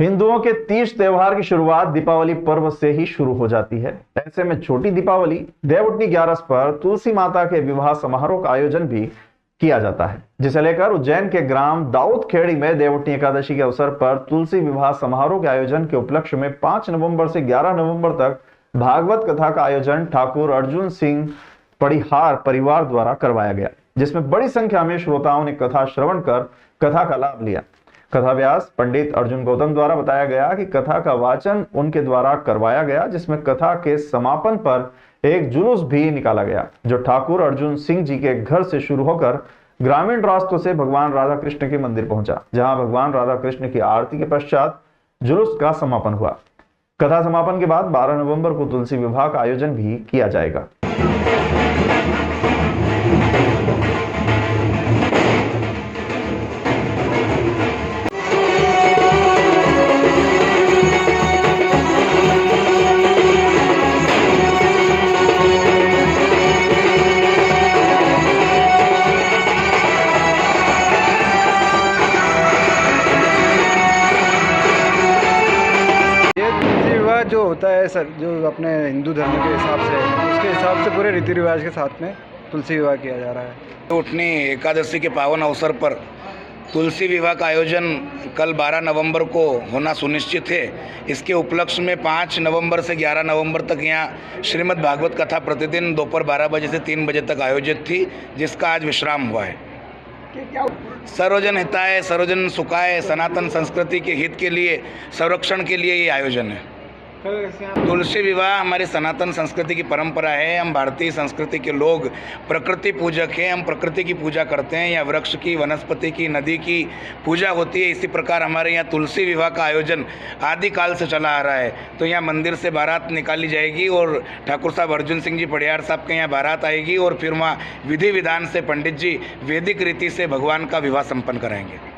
हिंदुओं के तीज त्योहार की शुरुआत दीपावली पर्व से ही शुरू हो जाती है। ऐसे में छोटी दीपावली देवउठनी 11 पर तुलसी माता के विवाह समारोह का आयोजन भी किया जाता है, जिसे लेकर उज्जैन के ग्राम दाऊद खेड़ी में देवउठनी एकादशी के अवसर पर तुलसी विवाह समारोह के आयोजन के उपलक्ष्य में 5 नवंबर से 11 नवंबर तक भागवत कथा का आयोजन ठाकुर अर्जुन सिंह पड़िहार परिवार द्वारा करवाया गया, जिसमें बड़ी संख्या में श्रोताओं ने कथा श्रवण कर कथा का लाभ लिया। कथा व्यास पंडित अर्जुन गौतम द्वारा बताया गया कि कथा का वाचन उनके द्वारा करवाया गया, जिसमें कथा के समापन पर एक जुलूस भी निकाला गया, जो ठाकुर अर्जुन सिंह जी के घर से शुरू होकर ग्रामीण रास्तों से भगवान राधा कृष्ण के मंदिर पहुंचा, जहां भगवान राधा कृष्ण की आरती के पश्चात जुलूस का समापन हुआ। कथा समापन के बाद 12 नवंबर को तुलसी विवाह का आयोजन भी किया जाएगा। जो होता है सर, जो अपने हिंदू धर्म के हिसाब से, उसके हिसाब से पूरे रीति रिवाज के साथ में तुलसी विवाह किया जा रहा है। उठनी एकादशी के पावन अवसर पर तुलसी विवाह का आयोजन कल 12 नवंबर को होना सुनिश्चित है। इसके उपलक्ष्य में 5 नवंबर से 11 नवंबर तक यहाँ श्रीमद् भागवत कथा प्रतिदिन दोपहर 12 बजे से 3 बजे तक आयोजित थी, जिसका आज विश्राम हुआ है। सर्वजन हिताय सर्वजन सुखाय सनातन संस्कृति के हित के लिए, संरक्षण के लिए ये आयोजन है। तुलसी विवाह हमारी सनातन संस्कृति की परंपरा है। हम भारतीय संस्कृति के लोग प्रकृति पूजक हैं। हम प्रकृति की पूजा करते हैं। यहाँ वृक्ष की, वनस्पति की, नदी की पूजा होती है। इसी प्रकार हमारे यहाँ तुलसी विवाह का आयोजन आदिकाल से चला आ रहा है। तो यहाँ मंदिर से बारात निकाली जाएगी और ठाकुर साहब अर्जुन सिंह जी पड़ियार साहब के यहाँ बारात आएगी और फिर वहाँ विधि विधान से पंडित जी वैदिक रीति से भगवान का विवाह संपन्न कराएंगे।